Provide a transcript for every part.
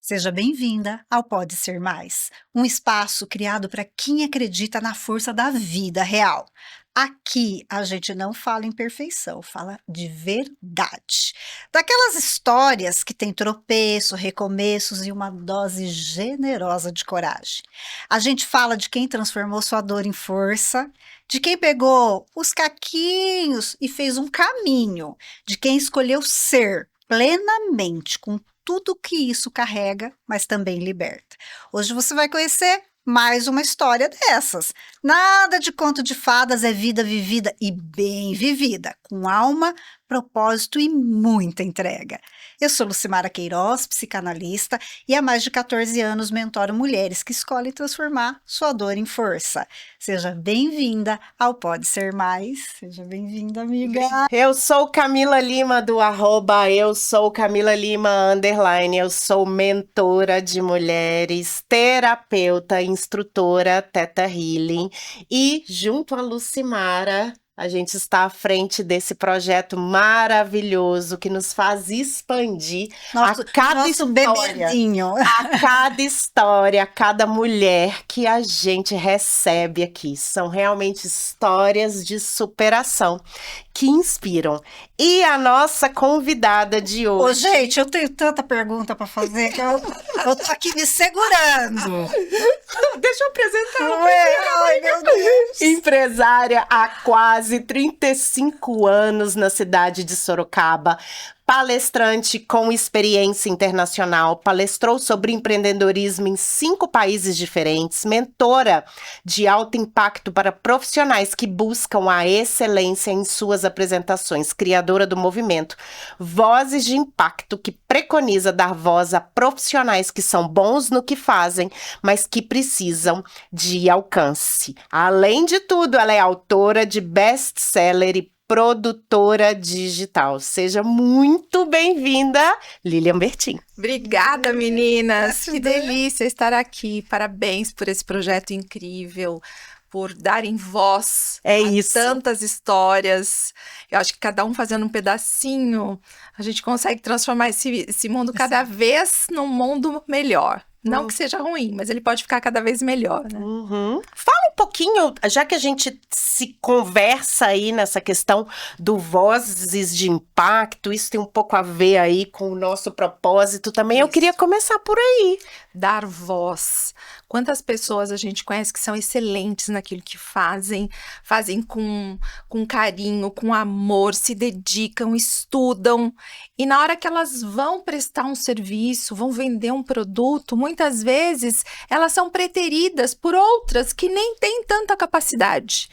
Seja bem-vinda ao Pode Ser Mais, um espaço criado para quem acredita na força da vida real. Aqui a gente não fala em perfeição, fala de verdade. Daquelas histórias que tem tropeço, recomeços e uma dose generosa de coragem. A gente fala de quem transformou sua dor em força, de quem pegou os caquinhos e fez um caminho, de quem escolheu ser plenamente com tudo que isso carrega, mas também liberta. Hoje você vai conhecer mais uma história dessas. Nada de conto de fadas, é vida vivida e bem vivida, com alma, propósito e muita entrega. Eu sou Lucimara Queiroz, psicanalista, e há mais de 14 anos mentoro mulheres que escolhem transformar sua dor em força. Seja bem-vinda ao Pode Ser Mais. Seja bem-vinda, amiga. Eu sou Camila Lima do @eu sou Camila Lima _. Eu sou mentora de mulheres, terapeuta, instrutora Theta Healing e junto a Lucimara a gente está à frente desse projeto maravilhoso que nos faz expandir Nosso bebezinho. a cada história, a cada mulher que a gente recebe aqui. São realmente histórias de superação que inspiram. E a nossa convidada de Ô, hoje... gente, eu tenho tanta pergunta para fazer que eu tô aqui me segurando. Deixa eu apresentar. Não é? Ai, meu Deus. Empresária há quase 35 anos na cidade de Sorocaba, palestrante com experiência internacional, palestrou sobre empreendedorismo em 5 países diferentes, mentora de alto impacto para profissionais que buscam a excelência em suas apresentações, criadora do movimento Vozes de Impacto, que preconiza dar voz a profissionais que são bons no que fazem, mas que precisam de alcance. Além de tudo, ela é autora de best-seller e produtora digital. Seja muito bem-vinda, Lilian Bertin. Obrigada, meninas. Que delícia estar aqui. Parabéns por esse projeto incrível, por darem voz a tantas histórias. Eu acho que cada um fazendo um pedacinho, a gente consegue transformar esse mundo cada vez num mundo melhor. Não que seja ruim, mas ele pode ficar cada vez melhor, né? Fala um pouquinho, já que a gente se conversa aí nessa questão do Vozes de Impacto, isso tem um pouco a ver aí com o nosso propósito também. Eu queria começar por aí. Dar voz. Quantas pessoas a gente conhece que são excelentes naquilo que fazem com carinho, com amor, se dedicam, estudam. E na hora que elas vão prestar um serviço, vão vender um produto, muitas vezes elas são preteridas por outras que nem têm tanta capacidade.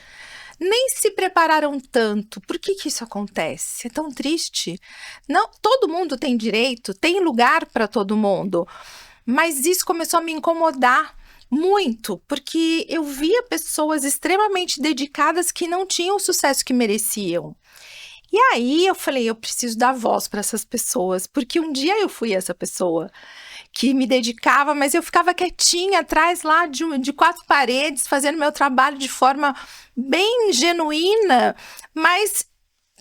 Nem se prepararam tanto. Por que isso acontece? É tão triste. Não, todo mundo tem direito, tem lugar para todo mundo. Mas isso começou a me incomodar muito, porque eu via pessoas extremamente dedicadas que não tinham o sucesso que mereciam. E aí eu falei, eu preciso dar voz para essas pessoas, porque um dia eu fui essa pessoa que me dedicava, mas eu ficava quietinha atrás lá de 4 paredes, fazendo meu trabalho de forma bem genuína, mas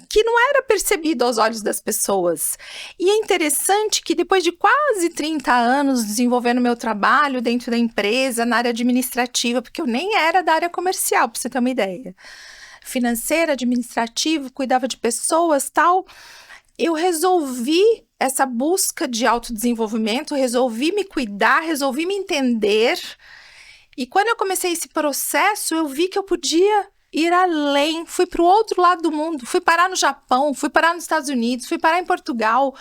que não era percebido aos olhos das pessoas. E é interessante que depois de quase 30 anos desenvolvendo meu trabalho dentro da empresa, na área administrativa, porque eu nem era da área comercial, para você ter uma ideia, financeira, administrativo, cuidava de pessoas, tal, eu resolvi essa busca de autodesenvolvimento, resolvi me cuidar, resolvi me entender. E quando eu comecei esse processo, eu vi que eu podia ir além, fui para o outro lado do mundo, fui parar no Japão, fui parar nos Estados Unidos, fui parar em Portugal.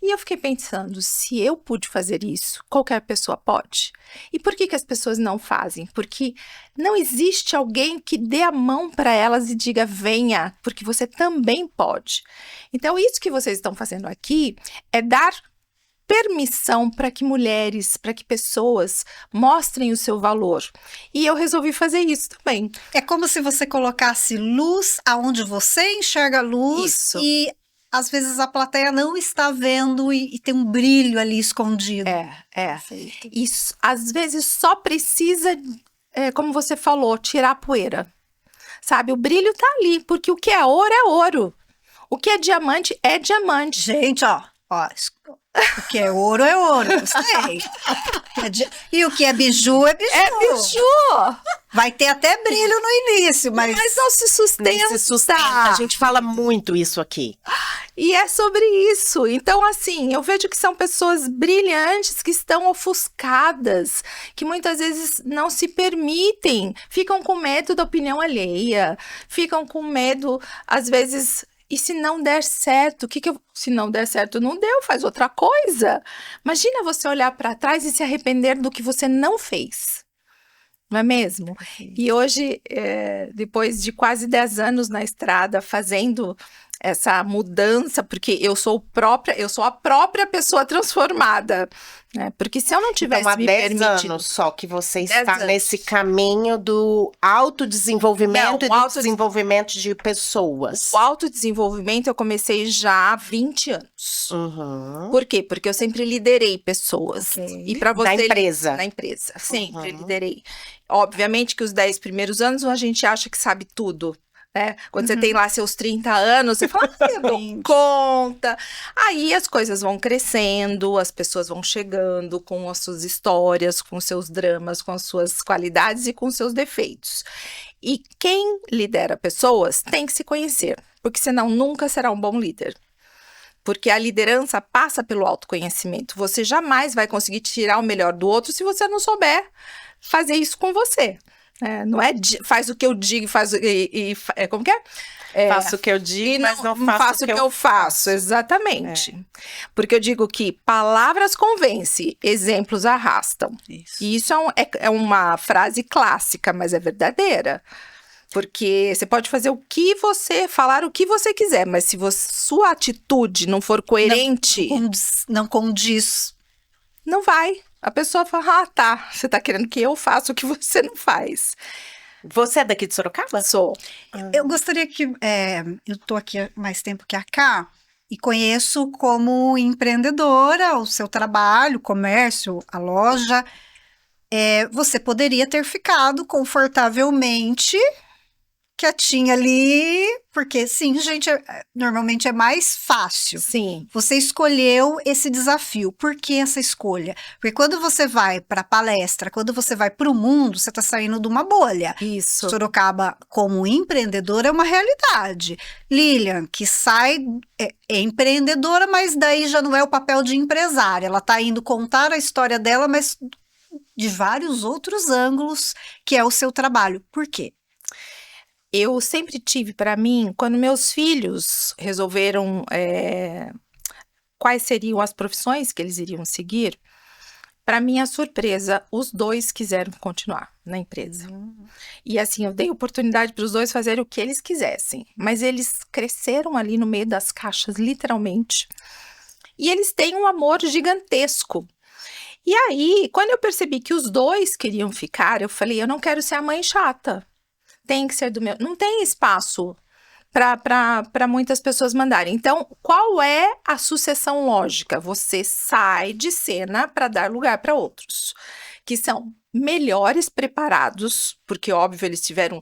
E eu fiquei pensando, se eu pude fazer isso, qualquer pessoa pode. E por que as pessoas não fazem? Porque não existe alguém que dê a mão para elas e diga, venha, porque você também pode. Então, isso que vocês estão fazendo aqui é dar permissão para que mulheres, para que pessoas mostrem o seu valor. E eu resolvi fazer isso também. É como se você colocasse luz aonde você enxerga a luz. Isso. E às vezes a plateia não está vendo e tem um brilho ali escondido. Perfeito. Isso, às vezes só precisa, como você falou, tirar a poeira. Sabe, o brilho tá ali, porque o que é ouro é ouro. O que é diamante é diamante. Gente, ó, O que é ouro, eu sei. E o que é biju, é biju. É biju! Vai ter até brilho no início, mas Mas não se sustenta. Não se sustenta. A gente fala muito isso aqui. E é sobre isso. Então, assim, eu vejo que são pessoas brilhantes que estão ofuscadas, que muitas vezes não se permitem, ficam com medo da opinião alheia, ficam com medo, às vezes. E se não der certo, se não der certo, não deu, faz outra coisa. Imagina você olhar para trás e se arrepender do que você não fez. Não é mesmo? E hoje, depois de quase 10 anos na estrada, fazendo essa mudança, porque eu sou a própria pessoa transformada, né? Porque se eu não tivesse Então, há me 10 permitido... anos só que você 10 está anos. nesse caminho do autodesenvolvimento Não, e do desenvolvimento de pessoas. O autodesenvolvimento eu comecei já há 20 anos. Uhum. Por quê? Porque eu sempre liderei pessoas. Ok. E para você Na empresa. Na empresa, sempre Uhum. liderei. Obviamente que os 10 primeiros anos a gente acha que sabe tudo, né? Quando você tem lá seus 30 anos, você fala, eu dou 20. conta. Aí as coisas vão crescendo, as pessoas vão chegando com as suas histórias, com os seus dramas, com as suas qualidades e com os seus defeitos. E quem lidera pessoas tem que se conhecer, porque senão nunca será um bom líder. Porque a liderança passa pelo autoconhecimento. Você jamais vai conseguir tirar o melhor do outro se você não souber fazer isso com você. Não é faz o que eu digo, como que é? Faço o que eu digo, mas não faço o que eu faço. Exatamente. Porque eu digo que palavras convencem, exemplos arrastam. Isso. E isso é uma frase clássica, mas é verdadeira. Porque você pode falar o que você quiser, mas se sua atitude não for coerente, Não condiz. não vai. A pessoa fala, tá, você tá querendo que eu faça o que você não faz. Você é daqui de Sorocaba? Sou. Eu gostaria que... eu tô aqui há mais tempo que a Cá e conheço como empreendedora o seu trabalho, o comércio, a loja. Você poderia ter ficado confortavelmente quietinha ali, porque sim, gente, normalmente é mais fácil. Sim. Você escolheu esse desafio. Por que essa escolha? Porque quando você vai para palestra, quando você vai para o mundo, você está saindo de uma bolha. Isso. Sorocaba, como empreendedora, é uma realidade. Lilian, que sai, é empreendedora, mas daí já não é o papel de empresária. Ela está indo contar a história dela, mas de vários outros ângulos, que é o seu trabalho. Por quê? Eu sempre tive para mim, quando meus filhos resolveram quais seriam as profissões que eles iriam seguir, para minha surpresa, os dois quiseram continuar na empresa. E assim, eu dei oportunidade para os dois fazerem o que eles quisessem, mas eles cresceram ali no meio das caixas, literalmente. E eles têm um amor gigantesco. E aí, quando eu percebi que os dois queriam ficar, eu falei, eu não quero ser a mãe chata. Tem que ser do meu. Não tem espaço para muitas pessoas mandarem. Então, qual é a sucessão lógica? Você sai de cena para dar lugar para outros, que são melhores preparados, porque, óbvio, eles tiveram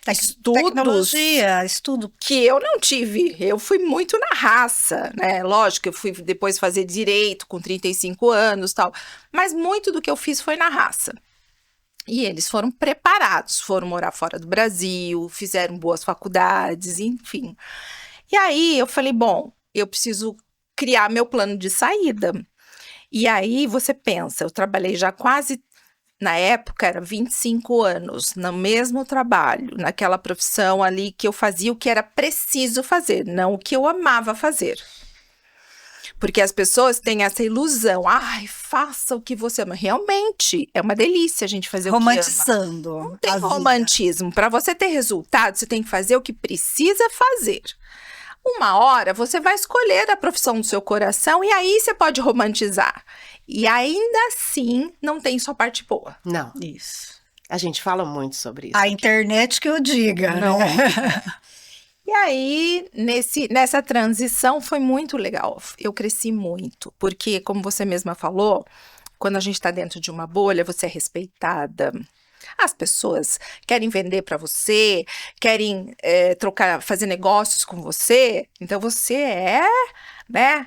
estudos. Tecnologia, estudo. Que eu não tive. Eu fui muito na raça, né? Lógico, eu fui depois fazer direito com 35 anos e tal. Mas muito do que eu fiz foi na raça. E eles foram preparados, foram morar fora do Brasil, fizeram boas faculdades, enfim. E aí eu falei, bom, eu preciso criar meu plano de saída. E aí você pensa, eu trabalhei já quase, na época era 25 anos, no mesmo trabalho, naquela profissão ali que eu fazia o que era preciso fazer, não o que eu amava fazer. Porque as pessoas têm essa ilusão. Ai, faça o que você ama. Realmente, é uma delícia a gente fazer o que ama. Romantizando. Não tem romantismo. Para você ter resultado, você tem que fazer o que precisa fazer. Uma hora, você vai escolher a profissão do seu coração e aí você pode romantizar. E ainda assim, não tem só parte boa. Não. Isso. A gente fala muito sobre isso. A internet que eu diga, Não. né? E aí, nessa transição, foi muito legal. Eu cresci muito, porque, como você mesma falou, quando a gente está dentro de uma bolha, você é respeitada. As pessoas querem vender para você, querem fazer negócios com você. Então, você é, né,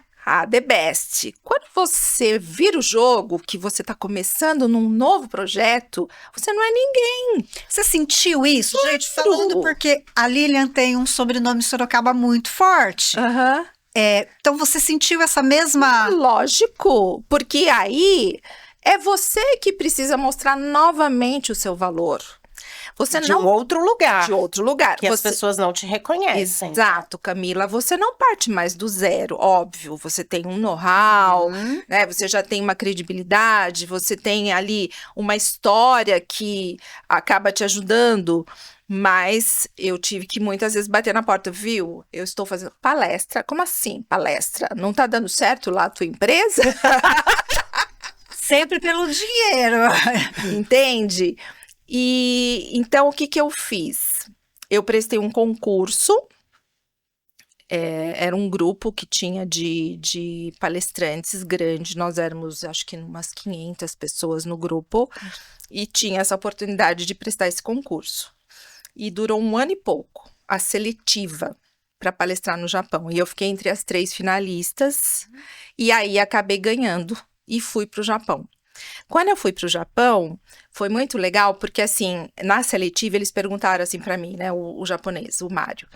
The best. Quando você vira o jogo, que você está começando num novo projeto, você não é ninguém. Você sentiu isso, Claro. gente? Falando porque a Lilian tem um sobrenome Sorocaba muito forte. Aham. Então você sentiu essa mesma... Lógico, porque aí é você que precisa mostrar novamente o seu valor. Você De não um outro lugar. de outro lugar. Que as Você- pessoas não te reconhecem. Exato, Camila. Você não parte mais do zero, óbvio. Você tem um know-how, né? Você já tem uma credibilidade, você tem ali uma história que acaba te ajudando. Mas eu tive que muitas vezes bater na porta, viu? Eu estou fazendo palestra. Como assim, palestra? Não tá dando certo lá a tua empresa? Sempre pelo dinheiro. Entende? E então o que que eu fiz? Eu prestei um concurso. Era um grupo que tinha de palestrantes grande. Nós éramos, acho que, umas 500 pessoas no grupo. E tinha essa oportunidade de prestar esse concurso. E durou 1 ano e pouco, a seletiva para palestrar no Japão. E eu fiquei entre as 3 finalistas. E aí acabei ganhando e fui para o Japão. Quando eu fui para o Japão, foi muito legal, porque assim, na seletiva eles perguntaram assim para mim, né, o japonês, o Mário.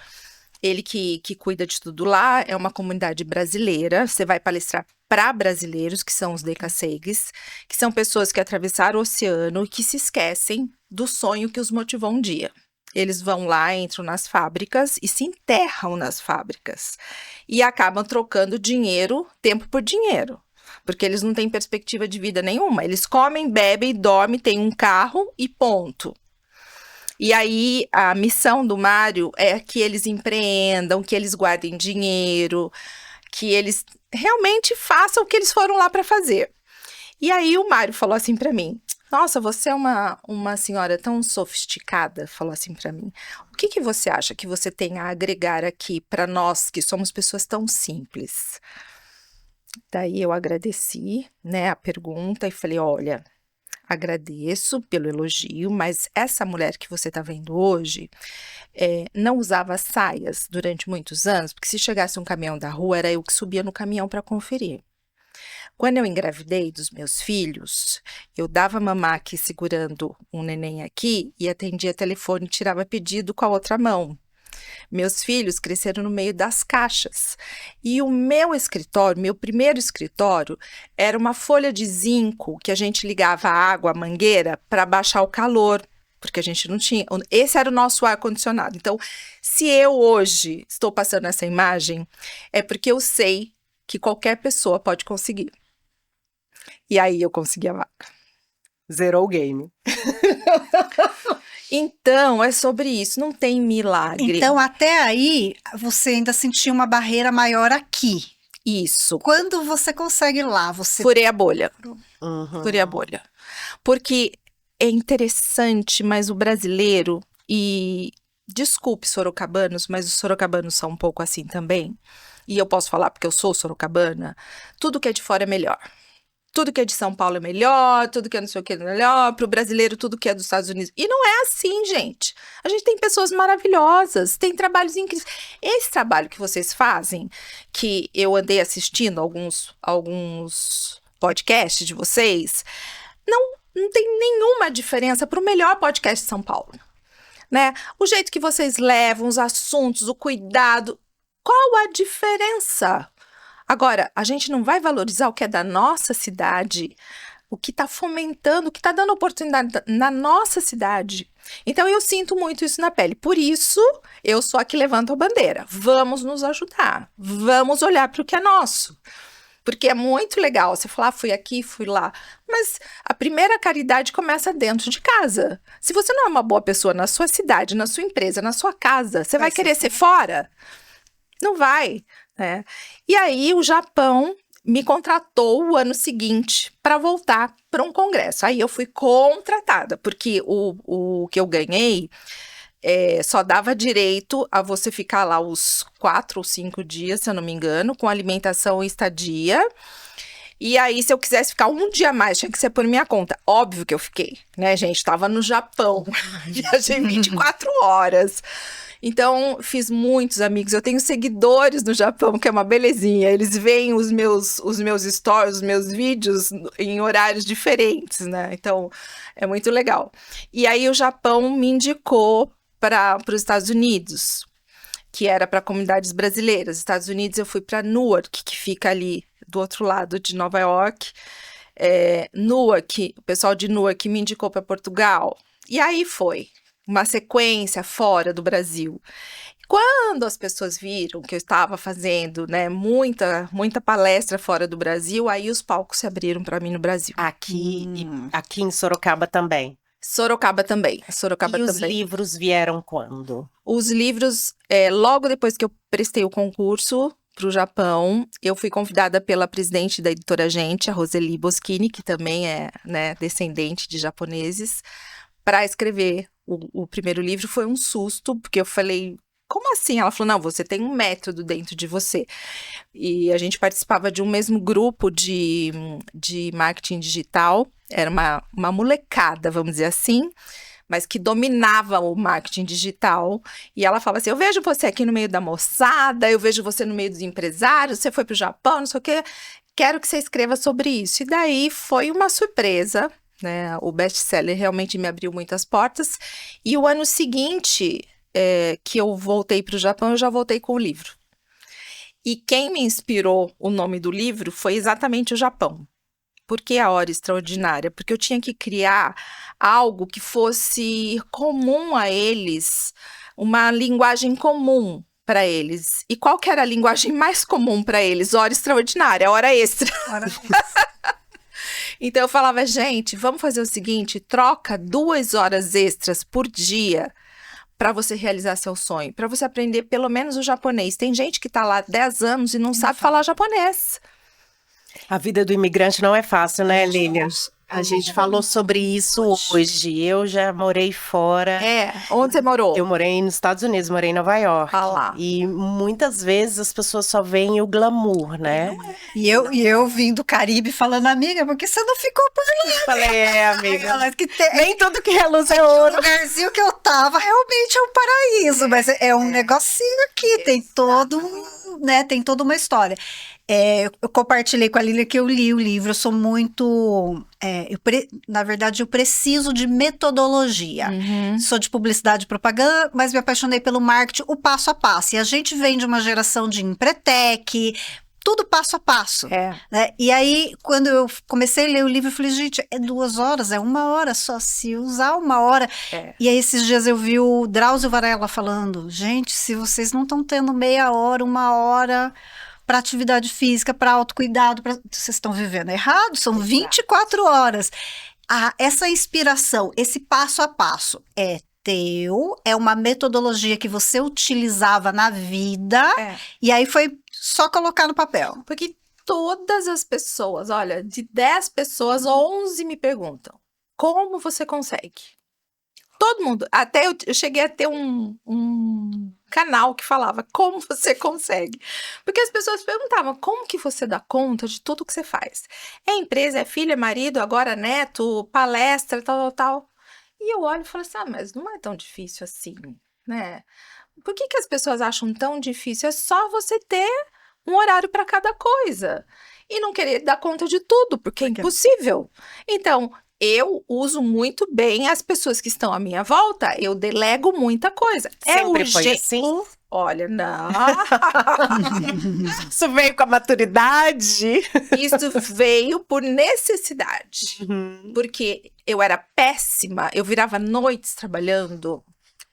Ele que cuida de tudo lá, é uma comunidade brasileira. Você vai palestrar para brasileiros, que são os decassegues, que são pessoas que atravessaram o oceano e que se esquecem do sonho que os motivou um dia. Eles vão lá, entram nas fábricas e se enterram nas fábricas. E acabam trocando dinheiro, tempo por dinheiro. Porque eles não têm perspectiva de vida nenhuma. Eles comem, bebem, dormem, têm um carro e ponto. E aí, a missão do Mário é que eles empreendam, que eles guardem dinheiro, que eles realmente façam o que eles foram lá para fazer. E aí, o Mário falou assim para mim, nossa, você é uma senhora tão sofisticada, falou assim para mim. O que você acha que você tem a agregar aqui para nós, que somos pessoas tão simples? Daí eu agradeci, né, a pergunta e falei, olha, agradeço pelo elogio, mas essa mulher que você está vendo hoje não usava saias durante muitos anos, porque se chegasse um caminhão da rua, era eu que subia no caminhão para conferir. Quando eu engravidei dos meus filhos, eu dava mamar aqui segurando um neném aqui e atendia telefone e tirava pedido com a outra mão. Meus filhos cresceram no meio das caixas. E o meu escritório, meu primeiro escritório, era uma folha de zinco que a gente ligava a água, a mangueira, para baixar o calor, porque a gente não tinha. Esse era o nosso ar-condicionado. Então, se eu hoje estou passando essa imagem, é porque eu sei que qualquer pessoa pode conseguir. E aí eu consegui a vaga. Zerou o game. Então, é sobre isso, não tem milagre. Então, até aí, você ainda sentiu uma barreira maior aqui. Isso, Quando você consegue lá, você... furei a bolha. Uhum. Furei a bolha. Porque é interessante, mas o brasileiro, e desculpe sorocabanos, mas os sorocabanos são um pouco assim também, e eu posso falar porque eu sou sorocabana, tudo que é de fora é melhor. Tudo que é de São Paulo é melhor, tudo que é não sei o que é melhor, para o brasileiro tudo que é dos Estados Unidos. E não é assim, gente. A gente tem pessoas maravilhosas, tem trabalhos incríveis. Esse trabalho que vocês fazem, que eu andei assistindo alguns podcasts de vocês, não tem nenhuma diferença para o melhor podcast de São Paulo. Né? O jeito que vocês levam os assuntos, o cuidado, qual a diferença? Agora, a gente não vai valorizar o que é da nossa cidade, o que está fomentando, o que está dando oportunidade na nossa cidade. Então, eu sinto muito isso na pele. Por isso, eu sou a que levanto a bandeira. Vamos nos ajudar. Vamos olhar para o que é nosso. Porque é muito legal você falar, fui aqui, fui lá. Mas a primeira caridade começa dentro de casa. Se você não é uma boa pessoa na sua cidade, na sua empresa, na sua casa, você vai querer ser fora? Não vai. E aí o Japão me contratou o ano seguinte para voltar para um congresso. Aí eu fui contratada, porque o que eu ganhei só dava direito a você ficar lá os 4 ou 5 dias, se eu não me engano, com alimentação e estadia. E aí, se eu quisesse ficar um dia a mais, tinha que ser por minha conta. Óbvio que eu fiquei, né, gente? Tava no Japão, viajei 24 horas. Então, fiz muitos amigos. Eu tenho seguidores no Japão, que é uma belezinha. Eles veem os meus stories, os meus vídeos em horários diferentes, né? Então, é muito legal. E aí, o Japão me indicou para os Estados Unidos, que era para comunidades brasileiras. Estados Unidos, eu fui para Newark, que fica ali do outro lado de Nova York. Newark, o pessoal de Newark me indicou para Portugal. E aí foi uma sequência fora do Brasil. Quando as pessoas viram que eu estava fazendo, né, muita palestra fora do Brasil, aí os palcos se abriram para mim no Brasil. Aqui em Sorocaba também. Sorocaba também. Sorocaba E os também. livros vieram quando? Os livros, logo depois que eu prestei o concurso para o Japão, eu fui convidada pela presidente da editora Gente, a Roseli Boschini, que também é, né, descendente de japoneses, para escrever o primeiro livro. Foi um susto, porque eu falei, como assim? Ela falou, não, você tem um método dentro de você. E a gente participava de um mesmo grupo de marketing digital, era uma molecada, vamos dizer assim, mas que dominava o marketing digital. E ela falava assim, eu vejo você aqui no meio da moçada, eu vejo você no meio dos empresários, você foi para o Japão, não sei o quê, quero que você escreva sobre isso. E daí foi uma surpresa, né? O best-seller realmente me abriu muitas portas. E o ano seguinte, que eu voltei para o Japão, eu já voltei com o livro. E quem me inspirou o nome do livro foi exatamente o Japão. Por que A Hora Extraordinária? Porque eu tinha que criar algo que fosse comum a eles, uma linguagem comum para eles. E qual que era a linguagem mais comum para eles? Hora extraordinária, hora extra. Então eu falava, gente, vamos fazer o seguinte, troca 2 horas extras por dia para você realizar seu sonho, para você aprender pelo menos o japonês. Tem gente que está lá 10 anos e não sabe falar japonês. A vida do imigrante não é fácil, né, Lilian? A gente falou sobre isso hoje. Eu já morei fora. Onde você morou? Eu morei nos Estados Unidos, morei em Nova York. Ah lá. E muitas vezes as pessoas só veem o glamour, né? E eu vim do Caribe falando, amiga, por que você não ficou por lá? Falei, amiga. Ela que Nem tudo que reluz é ouro. O lugarzinho que eu tava realmente é um paraíso, mas é um negocinho aqui, tem todo, né, tem toda uma história. Eu compartilhei com a Lília que eu li o livro, eu sou muito, na verdade eu preciso de metodologia. Sou de publicidade e propaganda, mas me apaixonei pelo marketing, o passo a passo. E a gente vem de uma geração de empretec, tudo passo a passo. Né? E aí, quando eu comecei a ler o livro, eu falei, gente, é 2 horas, é 1 hora só, se usar 1 hora. E aí, esses dias eu vi o Drauzio Varela falando, gente, se vocês não estão tendo meia hora, 1 hora para atividade física, para autocuidado, vocês estão vivendo errado, são 24 horas. Essa inspiração, esse passo a passo é teu, é uma metodologia que você utilizava na vida, e aí foi só colocar no papel. Porque todas as pessoas, olha, de 10 pessoas, 11 me perguntam, como você consegue? Todo mundo, até eu cheguei a ter um canal que falava como você consegue. Porque as pessoas perguntavam, como que você dá conta de tudo que você faz? É empresa, é filho, é marido, agora neto, palestra, tal. E eu olho e falo assim, mas não é tão difícil assim, né? Por que as pessoas acham tão difícil? É só você ter um horário para cada coisa. E não querer dar conta de tudo, porque é impossível. Então, eu uso muito bem as pessoas que estão à minha volta, eu delego muita coisa. Sempre foi assim? Olha, não. Isso veio com a maturidade? Isso veio por necessidade. Porque eu era péssima, eu virava noites trabalhando,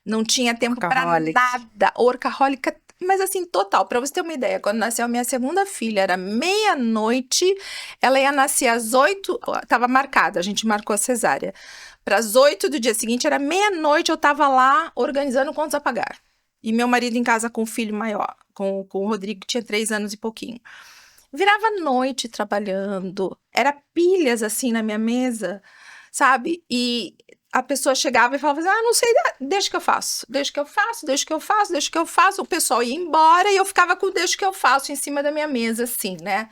não tinha tempo para nada. Workaholic, mas assim, total. Para você ter uma ideia, quando nasceu a minha segunda filha, era meia-noite, ela ia nascer às 8, estava marcada, a gente marcou a cesárea. Para as 8 do dia seguinte, era meia-noite, eu estava lá organizando contas a pagar. E meu marido em casa com o filho maior, com o Rodrigo, que tinha 3 anos e pouquinho. Virava noite trabalhando, era pilhas assim na minha mesa, sabe? E a pessoa chegava e falava assim, não sei, deixa que eu faço. O pessoal ia embora e eu ficava com o deixa que eu faço em cima da minha mesa, assim, né?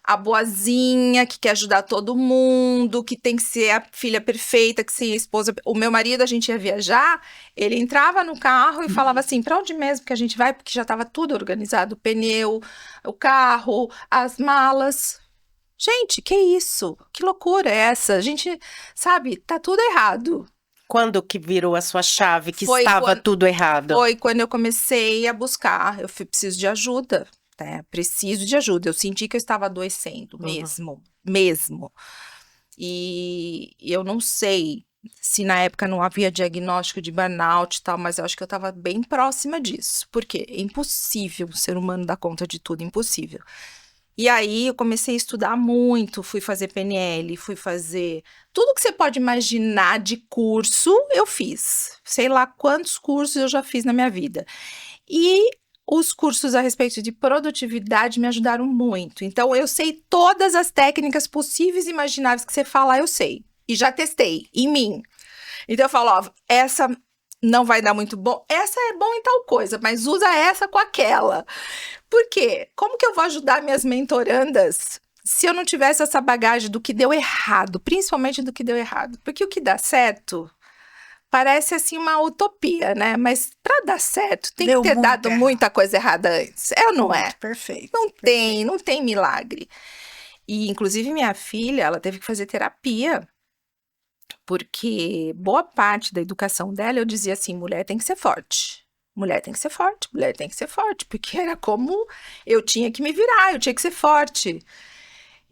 a boazinha, que quer ajudar todo mundo, que tem que ser a filha perfeita, que ser a esposa. O meu marido, a gente ia viajar, ele entrava no carro e falava assim, pra onde mesmo que a gente vai? Porque já tava tudo organizado, o pneu, o carro, as malas. Gente, que isso? Que loucura é essa? A gente, sabe, tá tudo errado. Quando que virou a sua chave, que Foi estava quando- tudo errado? Foi quando eu comecei a buscar, preciso de ajuda, né? Preciso de ajuda. Eu senti que eu estava adoecendo mesmo. E eu não sei se na época não havia diagnóstico de burnout e tal, mas eu acho que eu estava bem próxima disso. Porque é impossível o ser humano dar conta de tudo, impossível. E aí eu comecei a estudar muito, fui fazer PNL, fui fazer tudo que você pode imaginar de curso, eu fiz. Sei lá quantos cursos eu já fiz na minha vida. E os cursos a respeito de produtividade me ajudaram muito. Então eu sei todas as técnicas possíveis e imagináveis que você falar, eu sei. E já testei em mim. Então eu falo, ó, essa não vai dar muito bom, essa é bom em tal coisa, mas usa essa com aquela. Por quê? Como que eu vou ajudar minhas mentorandas se eu não tivesse essa bagagem do que deu errado, principalmente do que deu errado? Porque o que dá certo parece assim uma utopia, né? Mas para dar certo tem Deu que ter muito dado errado. muita coisa errada antes. É ou não é? Perfeito. Não tem milagre. E inclusive minha filha, ela teve que fazer terapia. Porque boa parte da educação dela eu dizia assim, mulher tem que ser forte. Mulher tem que ser forte, mulher tem que ser forte. Porque era como eu tinha que me virar, eu tinha que ser forte.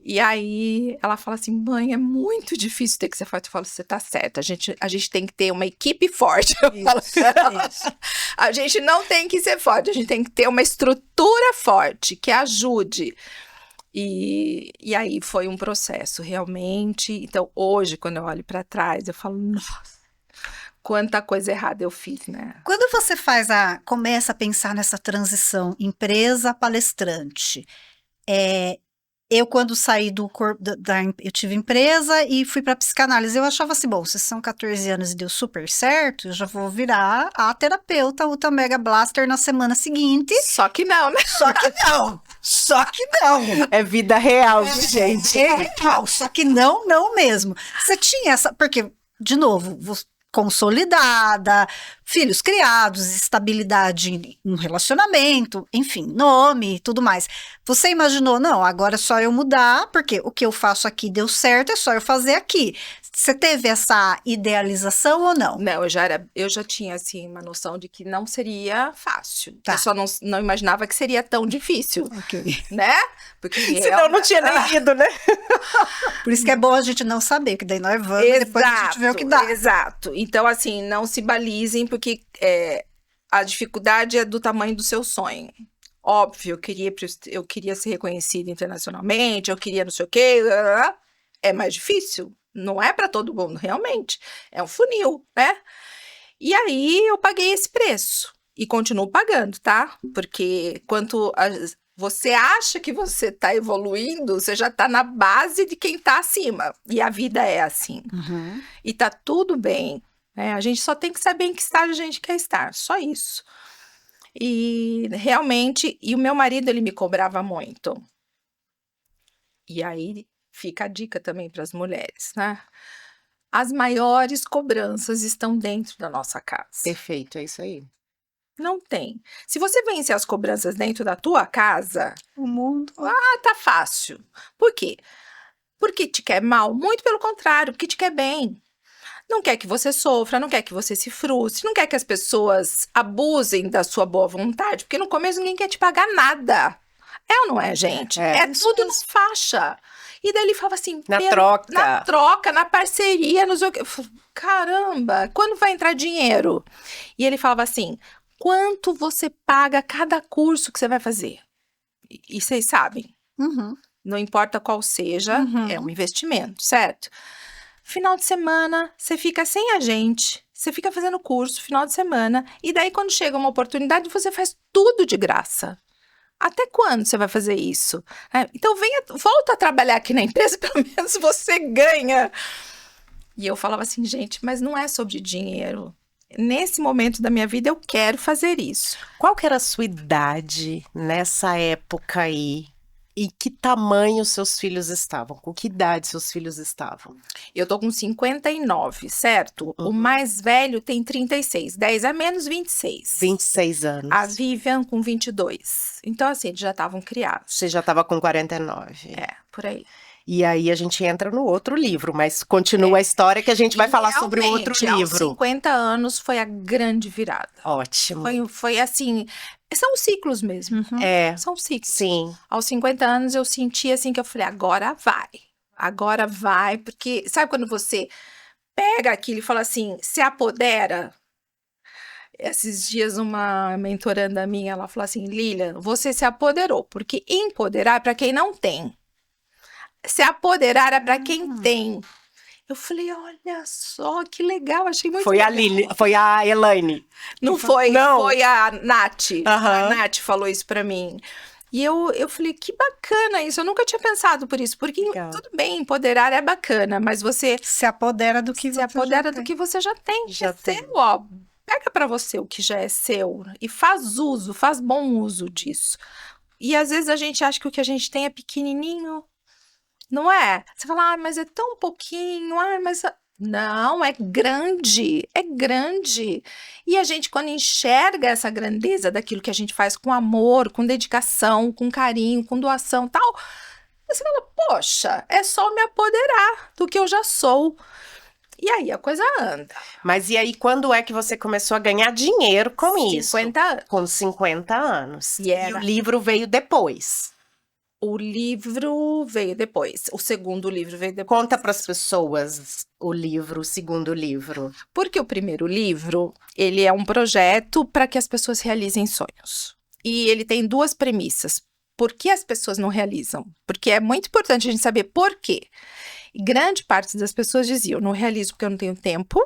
E aí ela fala assim, mãe, é muito difícil ter que ser forte. Eu falo, você tá certa, a gente tem que ter uma equipe forte. Eu falo, Isso. a gente não tem que ser forte, a gente tem que ter uma estrutura forte que ajude. E aí foi um processo, realmente. Então, hoje, quando eu olho para trás, eu falo, nossa, quanta coisa errada eu fiz, né? Quando você começa a pensar nessa transição empresa-palestrante, eu quando saí eu tive empresa e fui para psicanálise, eu achava assim, bom, se são 14 anos e deu super certo, eu já vou virar a terapeuta Ultra Mega Blaster na semana seguinte. Só que não, né? Só que não, só que não. É vida real, gente. Real, só que não mesmo. Você tinha essa, porque, de novo, consolidada, filhos criados, estabilidade no relacionamento, enfim, nome e tudo mais. Você imaginou, não, agora é só eu mudar, porque o que eu faço aqui deu certo, é só eu fazer aqui. Você teve essa idealização ou não? Não, eu já tinha, assim, uma noção de que não seria fácil. Tá. Eu só não imaginava que seria tão difícil, Ok. né? Porque Senão não tinha nem ido, né? Por isso que é bom a gente não saber, que daí nós vamos e depois a gente vê o que dá. Exato. Então, assim, não se balizem, porque a dificuldade é do tamanho do seu sonho. Óbvio, eu queria ser reconhecida internacionalmente, eu queria não sei o quê. É mais difícil. Não é para todo mundo, realmente. É um funil, né? E aí eu paguei esse preço. E continuo pagando, tá? Porque você acha que você tá evoluindo, você já tá na base de quem tá acima. E a vida é assim. Uhum. E tá tudo bem, né? A gente só tem que saber em que estágio a gente quer estar, só isso. E realmente, e o meu marido, ele me cobrava muito. E aí fica a dica também para as mulheres, né? As maiores cobranças estão dentro da nossa casa. Perfeito, é isso aí. Não tem. Se você vencer as cobranças dentro da tua casa, O mundo. tá fácil. Por quê? Porque te quer mal? Muito pelo contrário, porque te quer bem. Não quer que você sofra, não quer que você se frustre, não quer que as pessoas abusem da sua boa vontade, porque no começo ninguém quer te pagar nada. É ou não é, gente? É tudo nas faixa. E daí ele falava assim... Na troca. Na troca, na parceria, não sei o quê. Eu falei, caramba, quando vai entrar dinheiro? E ele falava assim, quanto você paga cada curso que você vai fazer? E vocês sabem, Uhum. não importa qual seja, Uhum. é um investimento, certo? Final de semana, você fica sem a gente, você fica fazendo curso final de semana, e daí quando chega uma oportunidade, você faz tudo de graça. Até quando você vai fazer isso? Então volta a trabalhar aqui na empresa, pelo menos você ganha. E eu falava assim, gente, mas não é sobre dinheiro. Nesse momento da minha vida, eu quero fazer isso. Qual que era a sua idade nessa época aí? E que tamanho seus filhos estavam? Com que idade seus filhos estavam? Eu tô com 59, certo? O Uhum. mais velho tem 36, 10 a menos, 26. 26 anos. A Vivian com 22. Então, assim, eles já estavam criados. Você já estava com 49. É, por aí. E aí a gente entra no outro livro, mas continua a história que a gente vai E falar sobre o outro realmente, aos livro. 50 anos foi a grande virada. Ótimo. Foi assim, são ciclos mesmo. Uhum. É, São ciclos. sim. Aos 50 anos eu senti assim que eu falei, agora vai, porque sabe quando você pega aquilo e fala assim, se apodera? Esses dias uma mentoranda minha, ela falou assim, Lilian, você se apoderou, porque empoderar é para quem não tem. Se apoderar é para quem tem. Eu falei, olha só, que legal, achei muito Foi a legal. Lili, foi a Elaine. Não foi, Não. foi a Nath. Aham. A Nath falou isso pra mim. E eu falei, que bacana isso, eu nunca tinha pensado por isso, porque Legal. tudo bem, empoderar é bacana, mas você Se apodera do que se você apodera já do tem. que você já tem, que Já é tem. seu, ó. Pega pra você o que já é seu e faz uso, faz bom uso disso. E às vezes a gente acha que o que a gente tem é pequenininho, não é? Você fala, mas é tão pouquinho, mas... Não, é grande, é grande. E a gente, quando enxerga essa grandeza daquilo que a gente faz com amor, com dedicação, com carinho, com doação tal, você fala, poxa, é só me apoderar do que eu já sou. E aí a coisa anda. Mas e aí, quando é que você começou a ganhar dinheiro com isso? 50 anos. Com 50 anos. E era. o livro veio depois. O livro veio depois. O segundo livro veio depois. Conta para as pessoas o segundo livro. Porque o primeiro livro, ele é um projeto para que as pessoas realizem sonhos. E ele tem duas premissas. Por que as pessoas não realizam? Porque é muito importante a gente saber por quê. E grande parte das pessoas diziam, não realizo porque eu não tenho tempo,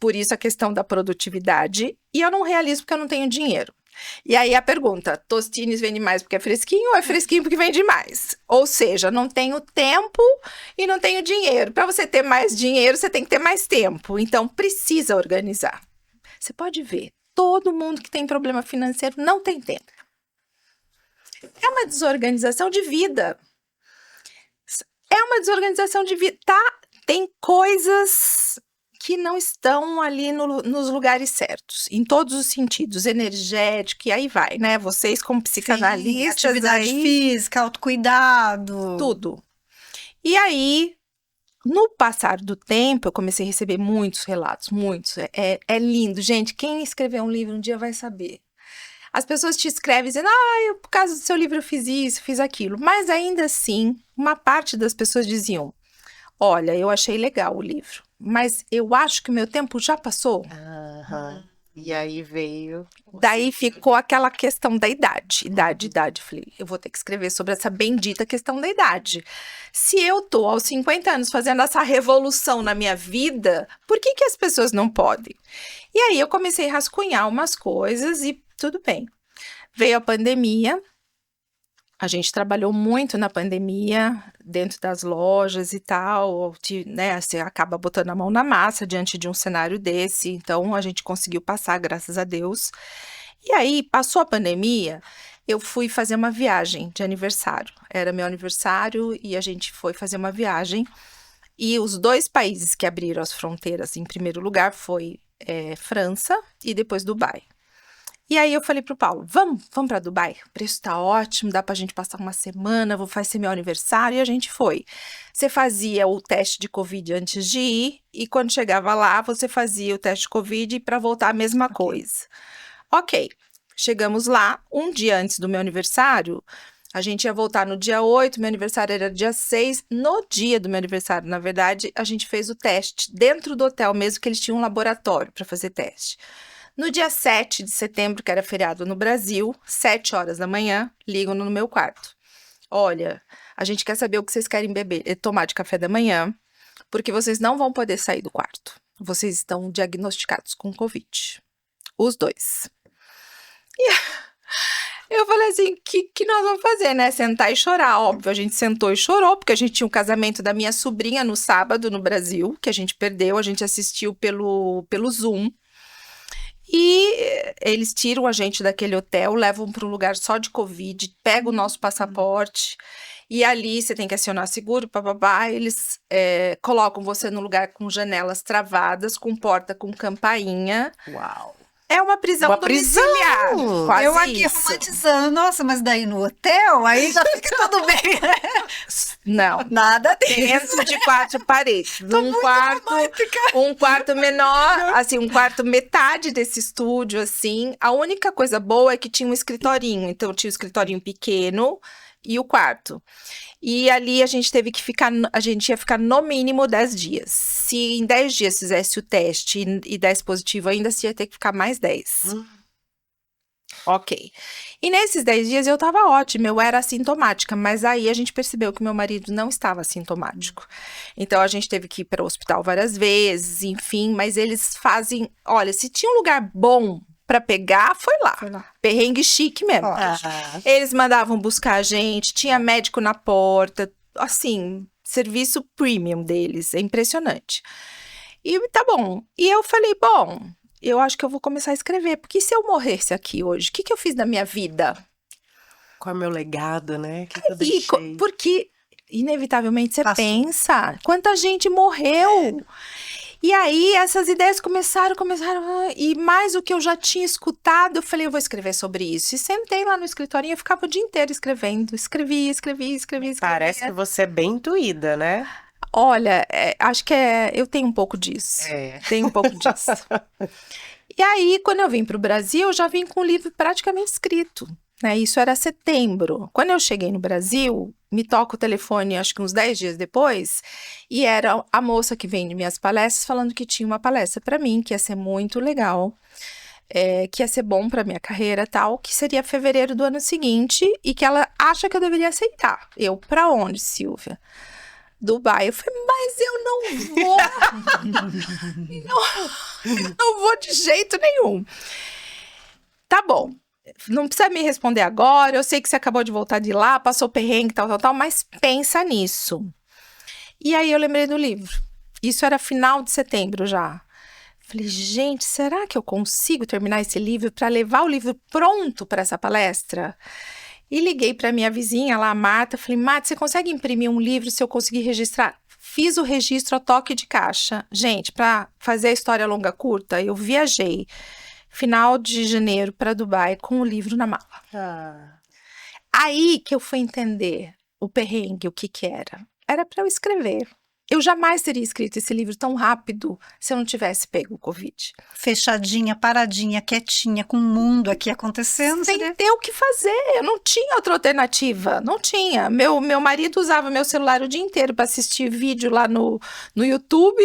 por isso a questão da produtividade, e eu não realizo porque eu não tenho dinheiro. E aí a pergunta, Tostines vende mais porque é fresquinho ou é fresquinho porque vende mais? Ou seja, não tenho tempo e não tenho dinheiro. Para você ter mais dinheiro, você tem que ter mais tempo. Então, precisa organizar. Você pode ver, todo mundo que tem problema financeiro não tem tempo. É uma desorganização de vida. É uma desorganização de vida. Tá? Tem coisas que não estão ali nos lugares certos, em todos os sentidos, energético, e aí vai, né? Vocês como psicanalistas, Sim, atividade física, autocuidado. tudo. E aí, no passar do tempo, eu comecei a receber muitos relatos, muitos. É lindo, gente. Quem escrever um livro um dia vai saber. As pessoas te escrevem dizendo, por causa do seu livro eu fiz isso, fiz aquilo. Mas ainda assim, uma parte das pessoas diziam, olha, eu achei legal o livro, mas eu acho que o meu tempo já passou. Aham. E aí veio. Daí ficou aquela questão da idade. Idade. Falei, eu vou ter que escrever sobre essa bendita questão da idade. Se eu tô aos 50 anos fazendo essa revolução na minha vida, por que as pessoas não podem? E aí eu comecei a rascunhar umas coisas e tudo bem. Veio a pandemia. A gente trabalhou muito na pandemia, dentro das lojas e tal, né? Você acaba botando a mão na massa diante de um cenário desse. Então, a gente conseguiu passar, graças a Deus. E aí, passou a pandemia, eu fui fazer uma viagem de aniversário. Era meu aniversário e a gente foi fazer uma viagem. E os 2 países que abriram as fronteiras, em primeiro lugar, foi França e depois Dubai. E aí eu falei pro Paulo, vamos para Dubai? O preço tá ótimo, dá pra gente passar uma semana, vai ser meu aniversário, e a gente foi. Você fazia o teste de Covid antes de ir, e quando chegava lá, você fazia o teste de Covid e para voltar a mesma coisa. Ok, chegamos lá, um dia antes do meu aniversário, a gente ia voltar no dia 8, meu aniversário era dia 6, no dia do meu aniversário, na verdade, a gente fez o teste dentro do hotel mesmo, que eles tinham um laboratório para fazer teste. No dia 7 de setembro, que era feriado no Brasil, 7 horas da manhã, ligam no meu quarto. Olha, a gente quer saber o que vocês querem beber, tomar de café da manhã, porque vocês não vão poder sair do quarto. Vocês estão diagnosticados com Covid. Os 2. E eu falei assim, o que nós vamos fazer, né? Sentar e chorar, óbvio. A gente sentou e chorou, porque a gente tinha o casamento da minha sobrinha no sábado, no Brasil, que a gente perdeu, a gente assistiu pelo Zoom. E eles tiram a gente daquele hotel, levam para um lugar só de Covid, pegam o nosso passaporte, e ali você tem que acionar seguro, papabá, eles colocam você num lugar com janelas travadas, com porta com campainha. Uau. É uma prisão Uma prisão! domiciliar, quase Eu aqui isso. romantizando, nossa, mas daí no hotel, aí já fica tudo bem. Não. Nada disso. Dentro de 4 paredes. Romântica. Um quarto menor, assim, um quarto metade desse estúdio, assim. A única coisa boa é que tinha um escritorinho. Então, tinha um escritorinho pequeno e o quarto. E ali a gente teve que ficar, a gente ia ficar no mínimo 10 dias. Se em 10 dias fizesse o teste e desse positivo ainda, você ia ter que ficar mais 10. Ok. E nesses 10 dias eu tava ótima, eu era assintomática, mas aí a gente percebeu que meu marido não estava assintomático. Então a gente teve que ir para o hospital várias vezes, enfim, mas eles fazem, olha, se tinha um lugar bom pra pegar, foi lá. Foi lá. Perrengue chique mesmo. Ó, Ah, Eles mandavam buscar a gente, tinha médico na porta, assim, serviço premium deles, é impressionante. E tá bom. E eu falei, bom, eu acho que eu vou começar a escrever, porque se eu morresse aqui hoje, o que eu fiz da minha vida? qual é o meu legado, né? O que eu E deixei? porque, inevitavelmente, você Passou. pensa, quanta gente morreu. E aí, essas ideias começaram, e mais o que eu já tinha escutado, eu falei, eu vou escrever sobre isso. E sentei lá no escritorinho, eu ficava o dia inteiro escrevendo, escrevi. Parece que você é bem intuída, né? Olha, acho que eu tenho um pouco disso. Tenho um pouco disso. E aí, quando eu vim para o Brasil, eu já vim com o livro praticamente escrito, né? Isso era setembro. Quando eu cheguei no Brasil, me toca o telefone, acho que uns 10 dias depois, e era a moça que vende minhas palestras falando que tinha uma palestra para mim, que ia ser muito legal, que ia ser bom para minha carreira e tal, que seria fevereiro do ano seguinte, e que ela acha que eu deveria aceitar. Eu, para onde, Silvia? Dubai. Eu falei, mas eu não vou. não vou de jeito nenhum. Tá bom. Não precisa me responder agora. Eu sei que você acabou de voltar de lá, passou perrengue, tal, mas pensa nisso. E aí eu lembrei do livro. Isso era final de setembro já. Falei, gente, será que eu consigo terminar esse livro para levar o livro pronto para essa palestra? E liguei para minha vizinha lá, a Marta. Falei, Marta, você consegue imprimir um livro se eu conseguir registrar? Fiz o registro a toque de caixa. Gente, para fazer a história longa curta, eu viajei final de janeiro para Dubai com o livro na mala. Aí que eu fui entender o perrengue, o que era. Era para eu escrever. Eu jamais teria escrito esse livro tão rápido se eu não tivesse pego o Covid. Fechadinha, paradinha, quietinha, com o mundo aqui acontecendo. Sem ter o que fazer. Eu não tinha outra alternativa. Não tinha. Meu marido usava meu celular o dia inteiro para assistir vídeo lá no YouTube.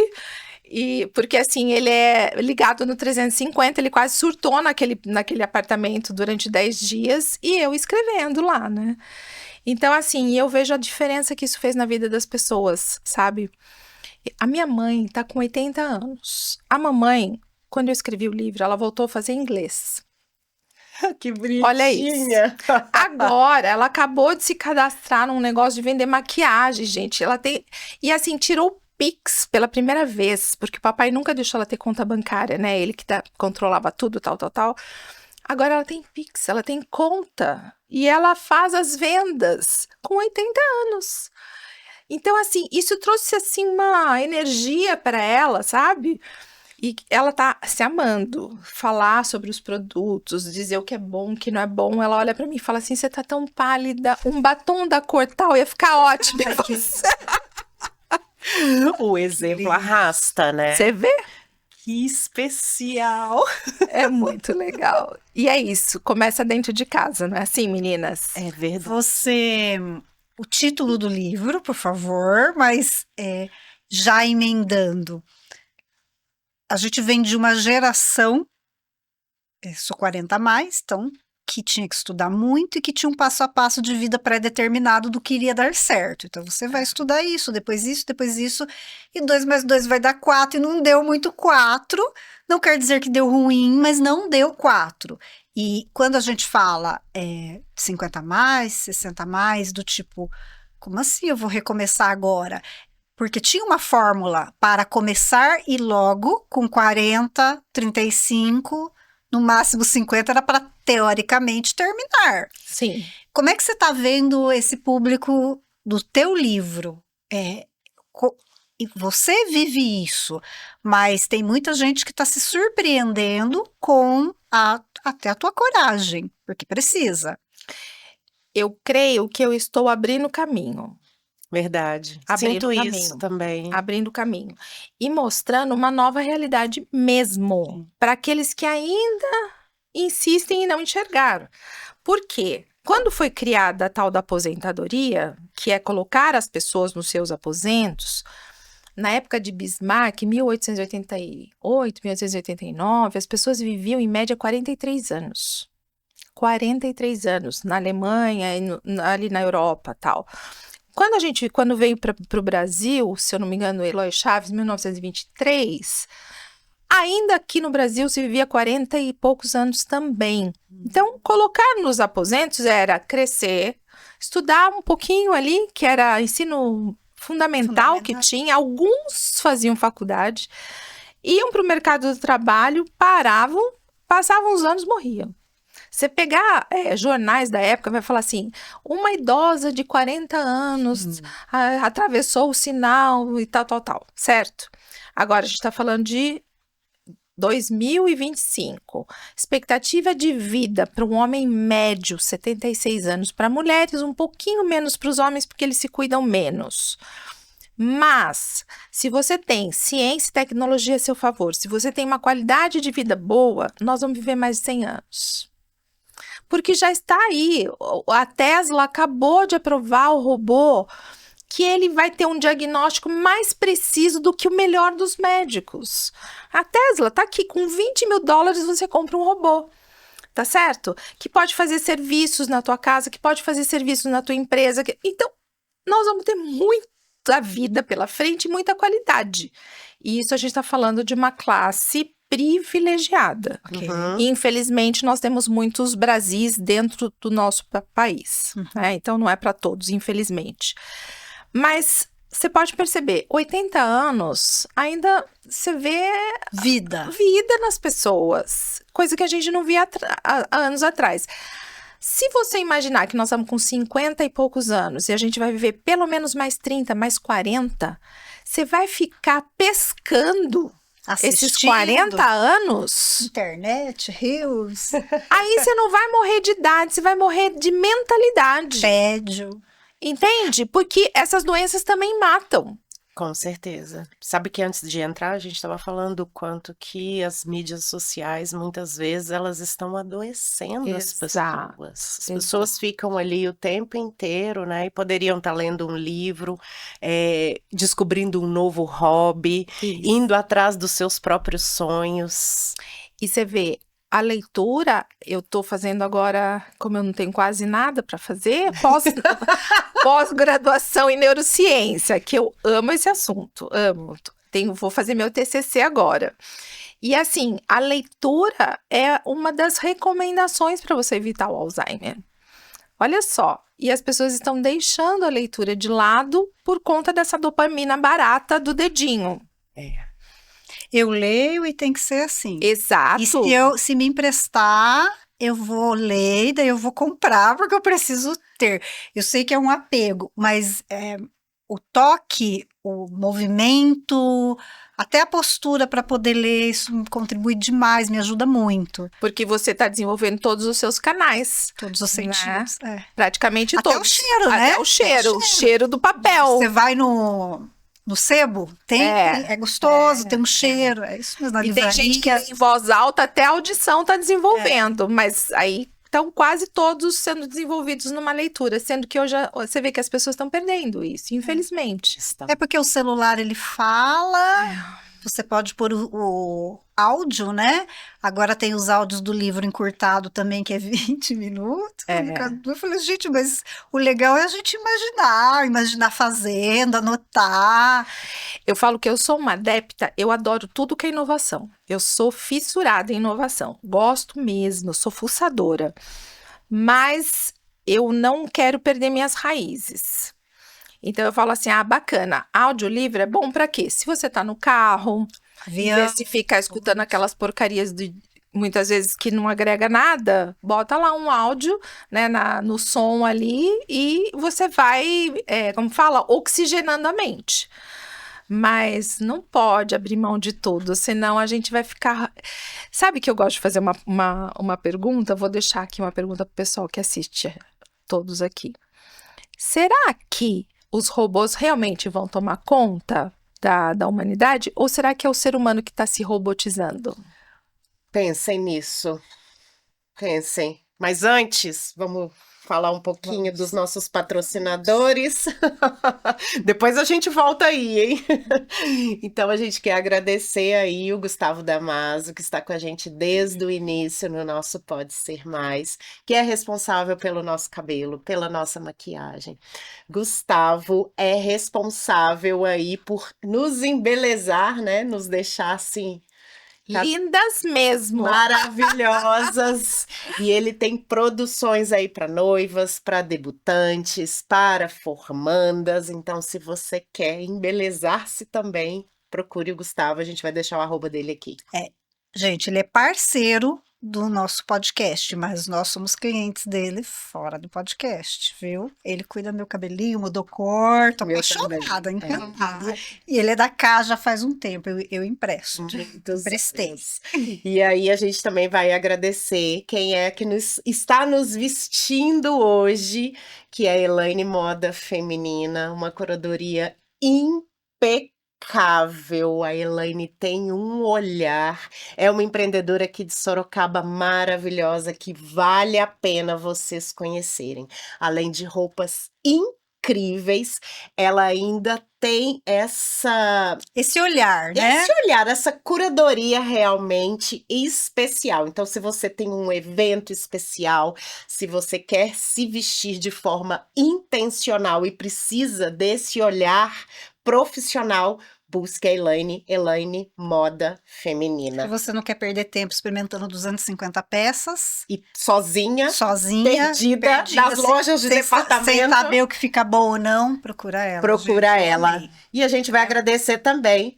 Porque assim, ele é ligado no 350, ele quase surtou naquele apartamento durante 10 dias. E eu escrevendo lá, né? Então, assim, eu vejo a diferença que isso fez na vida das pessoas, sabe? A minha mãe tá com 80 anos. A mamãe, quando eu escrevi o livro, ela voltou a fazer inglês. Que bonitinha. Olha isso. Agora, ela acabou de se cadastrar num negócio de vender maquiagem, gente. Ela tem... E assim, tirou o Pix pela primeira vez, porque o papai nunca deixou ela ter conta bancária, né? Ele que controlava tudo, tal. Agora ela tem Pix, ela tem conta. E ela faz as vendas com 80 anos. Então, assim, isso trouxe, assim, uma energia para ela, sabe? E ela tá se amando. Falar sobre os produtos, dizer o que é bom, o que não é bom. Ela olha para mim e fala assim, você tá tão pálida, um batom da cor tal ia ficar ótimo pra você. O exemplo arrasta, né? Você vê? Que especial. É muito legal. E é isso, começa dentro de casa, não é assim, meninas? É verdade. O título do livro, por favor, mas já emendando. A gente vem de uma geração, sou 40 a mais, então, que tinha que estudar muito e que tinha um passo a passo de vida pré-determinado do que iria dar certo. Então, você vai estudar isso, depois isso, e 2 mais 2 vai dar 4, e não deu muito 4. Não quer dizer que deu ruim, mas não deu 4. E quando a gente fala 50 a mais, 60 a mais, do tipo, como assim eu vou recomeçar agora? Porque tinha uma fórmula para começar e logo com 40, 35, no máximo 50 era para, teoricamente, terminar. Sim. Como é que você está vendo esse público do teu livro? E você vive isso, mas tem muita gente que está se surpreendendo com até a tua coragem, porque precisa. Eu creio que eu estou abrindo caminho. Verdade. Abrindo Sinto caminho. isso também. Abrindo caminho. E mostrando uma nova realidade mesmo, para aqueles que ainda insistem em não enxergar. Por quê? Quando foi criada a tal da aposentadoria, que é colocar as pessoas nos seus aposentos, na época de Bismarck, 1888, 1889, as pessoas viviam em média 43 anos. 43 anos, na Alemanha, ali na Europa, tal. Quando veio para o Brasil, se eu não me engano, Eloy Chaves, 1923, ainda aqui no Brasil se vivia 40 e poucos anos também. Então, colocar nos aposentos era crescer, estudar um pouquinho ali, que era ensino fundamental que tinha, alguns faziam faculdade, iam para o mercado do trabalho, paravam, passavam uns anos, morriam. Você pegar jornais da época, vai falar assim, uma idosa de 40 anos atravessou o sinal e tal, certo? Agora, a gente está falando de 2025. Expectativa de vida para um homem médio, 76 anos. Para mulheres, um pouquinho menos para os homens, porque eles se cuidam menos. Mas, se você tem ciência e tecnologia a seu favor, se você tem uma qualidade de vida boa, nós vamos viver mais de 100 anos. Porque já está aí. A Tesla acabou de aprovar o robô que ele vai ter um diagnóstico mais preciso do que o melhor dos médicos. A Tesla está aqui, com $20 mil você compra um robô, tá certo? Que pode fazer serviços na tua casa, que pode fazer serviços na tua empresa. Então, nós vamos ter muita vida pela frente e muita qualidade. E isso a gente está falando de uma classe privilegiada. E, infelizmente, nós temos muitos Brasis dentro do nosso país. Né? Então, não é para todos, infelizmente. Mas você pode perceber, 80 anos, ainda você vê vida nas pessoas. Coisa que a gente não via há anos atrás. Se você imaginar que nós estamos com 50 e poucos anos e a gente vai viver pelo menos mais 30, mais 40, você vai ficar pescando esses 40 anos. Internet, rios. Aí você não vai morrer de idade, você vai morrer de mentalidade. Tédio. Entende? Porque essas doenças também matam. Com certeza. Sabe que antes de entrar, a gente estava falando o quanto que as mídias sociais, muitas vezes, elas estão adoecendo as pessoas. As pessoas ficam ali o tempo inteiro, né? E poderiam estar lendo um livro, descobrindo um novo hobby, indo atrás dos seus próprios sonhos. E você vê, a leitura, eu estou fazendo agora, como eu não tenho quase nada para fazer, pós-graduação em neurociência, que eu amo esse assunto, amo. Vou fazer meu TCC agora. E assim, a leitura é uma das recomendações para você evitar o Alzheimer. Olha só, e as pessoas estão deixando a leitura de lado por conta dessa dopamina barata do dedinho. Eu leio e tem que ser assim. Exato. E se me emprestar, eu vou ler e daí eu vou comprar porque eu preciso ter. Eu sei que é um apego, mas o toque, o movimento, até a postura para poder ler, isso contribui demais, me ajuda muito. Porque você está desenvolvendo todos os seus canais. Todos os sentidos. Praticamente até todos. O cheiro, né? Até o cheiro do papel. Você vai no sebo, é gostoso, tem um cheiro, é isso mesmo. Na livraria. Tem gente que em voz alta até a audição está desenvolvendo, mas aí estão quase todos sendo desenvolvidos numa leitura, sendo que hoje você vê que as pessoas estão perdendo isso, infelizmente. É porque o celular, ele fala, você pode pôr o áudio, né? Agora tem os áudios do livro encurtado também, que é 20 minutos. Eu falei, gente, mas o legal é a gente imaginar fazendo, anotar. Eu falo que eu sou uma adepta, eu adoro tudo que é inovação. Eu sou fissurada em inovação, gosto mesmo, sou fuçadora. Mas eu não quero perder minhas raízes. Então eu falo assim, bacana, audiolivro é bom pra quê? Se você tá no carro, em vez de ficar escutando aquelas porcarias muitas vezes que não agrega nada, bota lá um áudio, né, no som ali e você vai, como fala, oxigenando a mente. Mas não pode abrir mão de tudo, senão a gente vai ficar... Sabe que eu gosto de fazer uma pergunta? Vou deixar aqui uma pergunta pro pessoal que assiste, todos aqui. Será que os robôs realmente vão tomar conta da humanidade? Ou será que é o ser humano que está se robotizando? Pensem nisso. Pensem. Mas antes, vamos falar um pouquinho dos nossos patrocinadores. Depois a gente volta aí, hein? Então a gente quer agradecer aí o Gustavo Damaso, que está com a gente desde o início no nosso Pode Ser Mais, que é responsável pelo nosso cabelo, pela nossa maquiagem. Gustavo é responsável aí por nos embelezar, né? Nos deixar assim Lindas mesmo! maravilhosas. E ele tem produções aí para noivas, para debutantes, para formandas. Então, se você quer embelezar-se também, procure o Gustavo. A gente vai deixar o arroba dele aqui. Gente, ele é parceiro do nosso podcast, mas nós somos clientes dele fora do podcast, viu? Ele cuida do meu cabelinho, mudou cor, tô Meu apaixonada, também. encantada. E ele é da casa já faz um tempo, eu empresto. Muitos Emprestei. anos. E aí a gente também vai agradecer quem é que está nos vestindo hoje, que é a Elaine Moda Feminina, uma curadoria impecável. A Elaine tem um olhar, é uma empreendedora aqui de Sorocaba maravilhosa que vale a pena vocês conhecerem. Além de roupas incríveis, ela ainda tem Esse olhar, né? esse olhar, essa curadoria realmente especial. Então, se você tem um evento especial, se você quer se vestir de forma intencional e precisa desse olhar profissional, busque a Elaine Moda Se Feminina. você não quer perder tempo experimentando 250 peças, E sozinha, sozinha, perdida nas lojas de sem departamento. saber o que fica bom ou não, procura ela. Procura gente, eu ela. amei. E a gente vai agradecer também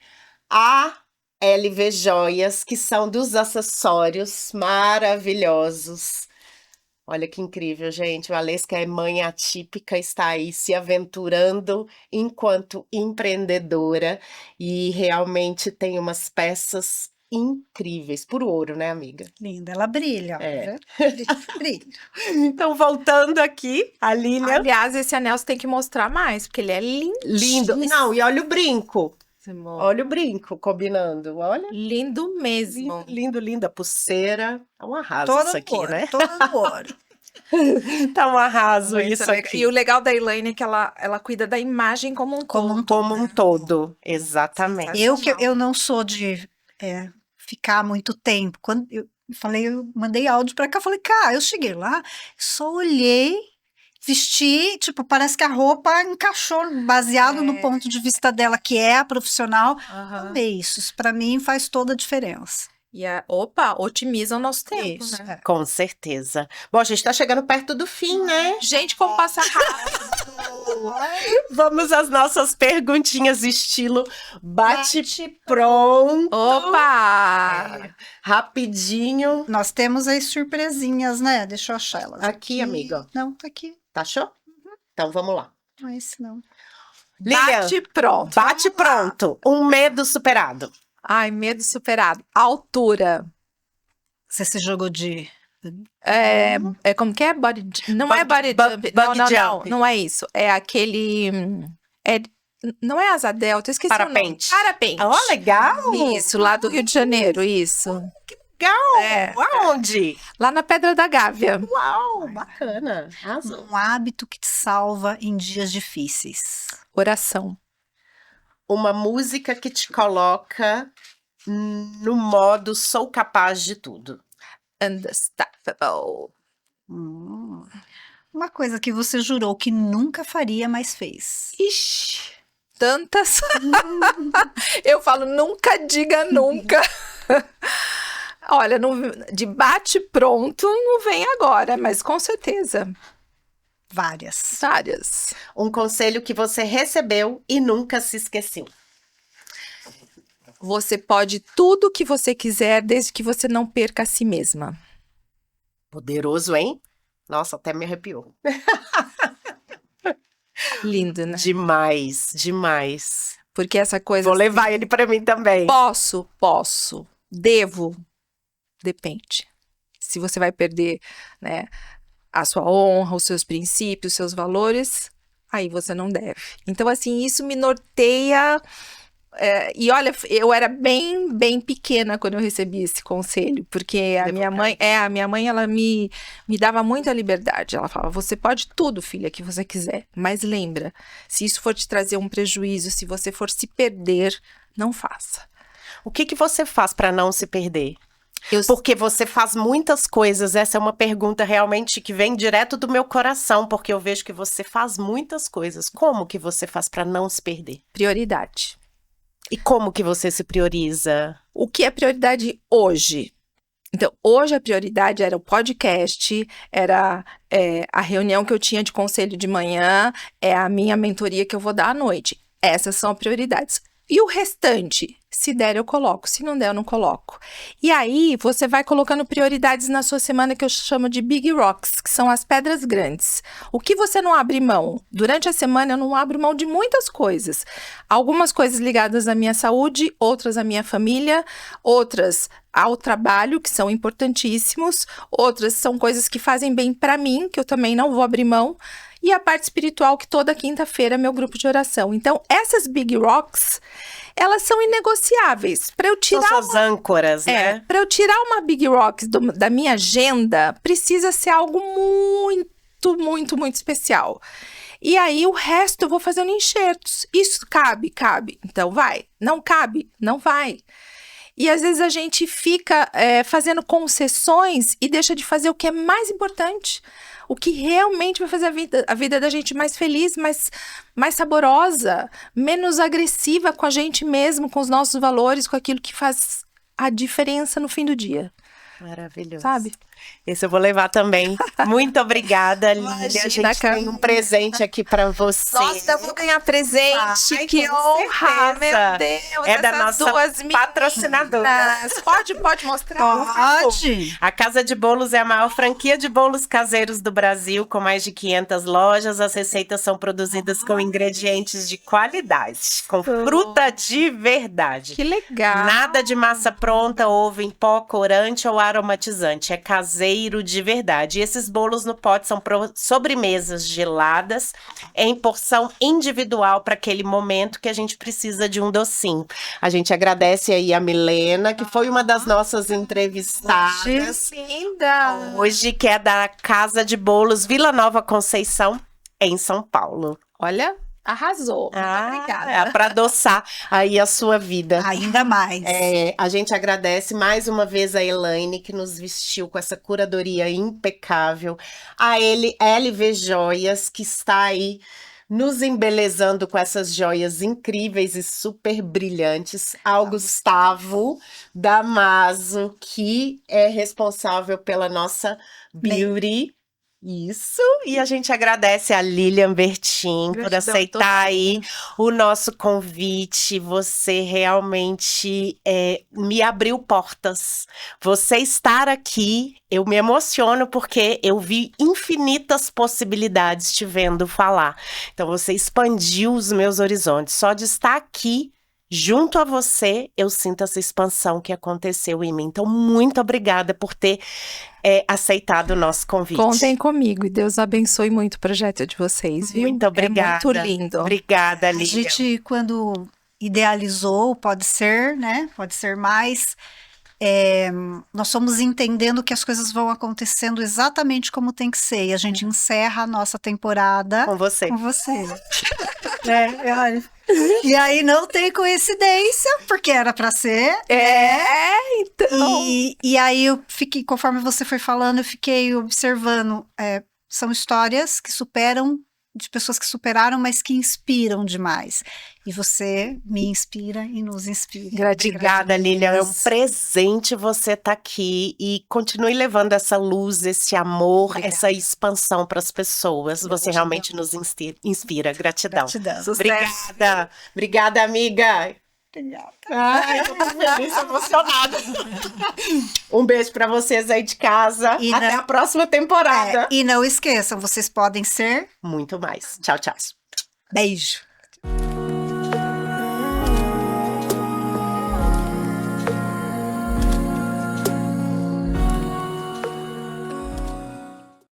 a LV Joias, que são dos acessórios maravilhosos. Olha que incrível, gente. O Alesca é mãe atípica, está aí se aventurando enquanto empreendedora e realmente tem umas peças incríveis, puro ouro, né, amiga? Linda, ela brilha, ó, É. brilha, brilha. Então, voltando aqui, a Lilian. Aliás, esse anel você tem que mostrar mais, porque ele é Lindo. lindíssimo. Não, e olha o brinco. Olha o brinco combinando. Olha. Lindo mesmo. Lindo, linda pulseira. Tá um arraso Todo isso aqui, ouro, né? todo ouro. Tá um arraso Muito isso legal. aqui. E o legal da Elaine é que ela cuida da imagem como um Como um todo. Como um todo, exatamente. Eu não sou de ficar muito tempo. Quando eu mandei áudio pra cá, falei, cara, eu cheguei lá, só olhei, vesti, tipo, parece que a roupa encaixou, baseado no ponto de vista dela, que é a profissional. Aham. Amei isso. Isso pra mim faz toda a diferença. E otimiza o nosso tempo, Isso, né? Com certeza. Bom, a gente tá chegando perto do fim, né? Gente, como passa rápido. Vamos às nossas perguntinhas estilo bate-pronto. Opa! Rapidinho. Nós temos as surpresinhas, né? Deixa eu achar elas. Aqui, amiga. Não, tá aqui. Tá achou? Então vamos lá. Não é esse, não. Lilian, Bate pronto. bate pronto. Um medo superado. Ai, medo superado. Altura. Você se jogou de... É como que é? Não é body jump. bungee Não, jump. não é isso. É aquele... não é asa delta, eu esqueci o nome. Parapente. Parapente. Ó, legal. Isso, lá do Rio de Janeiro, isso. Legal. É. Aonde? Lá na Pedra da Gávea. Uau, bacana. Arrasou. Um hábito que te salva em dias difíceis. Oração. Uma música que te coloca no modo sou capaz de tudo. Unstoppable. Uma coisa que você jurou que nunca faria, mas fez. Ixi, tantas. Eu falo, nunca diga nunca. Olha, de bate pronto não vem agora, mas com certeza. Várias. Várias. Um conselho que você recebeu e nunca se esqueceu. Você pode tudo que você quiser, desde que você não perca a si mesma. Poderoso, hein? Nossa, até me arrepiou. Lindo, né? Demais, demais. Porque essa coisa Vou levar ele pra mim também. posso, devo, depende. Se você vai perder, né, a sua honra, os seus princípios, os seus valores, aí você não deve. Então, assim, isso me norteia. E olha, eu era bem pequena quando eu recebi esse conselho, porque a minha mãe, ela me dava muita liberdade. Ela falava: você pode tudo, filha, que você quiser, mas lembra, se isso for te trazer um prejuízo, se você for se perder, não faça. O que você faz pra não se perder? Eu Porque você faz muitas coisas. Essa é uma pergunta realmente que vem direto do meu coração, porque eu vejo que você faz muitas coisas. Como que você faz pra não se perder? prioridade. E como que você se prioriza? O que é prioridade hoje? Então, hoje a prioridade era o podcast, era a reunião que eu tinha de conselho de manhã, é a minha mentoria que eu vou dar à noite. Essas são as prioridades. E o restante, se der eu coloco, se não der eu não coloco. E aí você vai colocando prioridades na sua semana que eu chamo de Big Rocks, que são as pedras grandes. O que você não abre mão? Durante a semana eu não abro mão de muitas coisas. Algumas coisas ligadas à minha saúde, outras à minha família, outras ao trabalho, que são importantíssimos, outras são coisas que fazem bem para mim, que eu também não vou abrir mão. E a parte espiritual, que toda quinta-feira é meu grupo de oração. Então, essas Big Rocks, elas são inegociáveis. Para eu tirar São suas âncoras, né? para eu tirar uma Big Rocks da minha agenda, precisa ser algo muito especial. E aí, o resto eu vou fazendo enxertos. Isso cabe? Então vai. Não cabe? Não vai. E às vezes a gente fica fazendo concessões e deixa de fazer o que é mais importante. O que realmente vai fazer a vida da gente mais feliz, mais saborosa, menos agressiva com a gente mesmo, com os nossos valores, com aquilo que faz a diferença no fim do dia. Maravilhoso. Sabe? Esse eu vou levar também. Muito obrigada, Lília. A Imagina, gente tem um presente aqui pra você. Nossa, eu vou ganhar presente. Ai, Que com honra, certeza. meu Deus. É da essas nossa duas meninas. patrocinadora. Pode mostrar? Pode. A Casa de Bolos é a maior franquia de bolos caseiros do Brasil, com mais de 500 lojas. As receitas são produzidas com ingredientes de qualidade, com fruta de verdade. Que legal. Nada de massa pronta, ovo em pó, corante ou aromatizante. É caseiro de verdade. E esses bolos no pote são sobremesas geladas em porção individual para aquele momento que a gente precisa de um docinho. A gente agradece aí a Milena, que foi uma das nossas entrevistadas Linda. hoje, que é da Casa de Bolos Vila Nova Conceição, em São Paulo. Olha, arrasou. Muito obrigada. É para adoçar aí a sua vida. Ainda mais. A gente agradece mais uma vez a Elaine, que nos vestiu com essa curadoria impecável. A LV Joias, que está aí nos embelezando com essas joias incríveis e super brilhantes. Ao Gustavo Damaso, que é responsável pela nossa beauty. Isso, e a gente agradece a Lilian Bertin por Gratidão aceitar aí o nosso convite. Você realmente me abriu portas. Você estar aqui, eu me emociono porque eu vi infinitas possibilidades te vendo falar. Então você expandiu os meus horizontes. Só de estar aqui junto a você, eu sinto essa expansão que aconteceu em mim. Então, muito obrigada por ter aceitado o nosso convite. Contem comigo e Deus abençoe muito o projeto de vocês, viu? Muito obrigada. É muito lindo. Obrigada, A Lília. gente, quando idealizou, pode ser, né? Pode ser mais. Nós fomos entendendo que as coisas vão acontecendo exatamente como tem que ser. E a gente encerra a nossa temporada Com você. com você. Olha. E aí não tem coincidência, porque era pra ser. Então. E aí eu fiquei, conforme você foi falando, eu fiquei observando. São histórias que superam, de pessoas que superaram, mas que inspiram demais. E você me inspira e nos inspira. Obrigada, Lilian. É um presente você estar aqui e continue levando essa luz, esse amor, Obrigada. essa expansão para as pessoas. Você realmente nos inspira. Gratidão. Gratidão. Sucesso. Obrigada. Obrigada, amiga. Obrigada. Ai, eu tô feliz, emocionada. Um beijo pra vocês aí de casa. E Até não- a próxima temporada. E não esqueçam, vocês podem ser. Muito mais. Tchau, tchau. Beijo.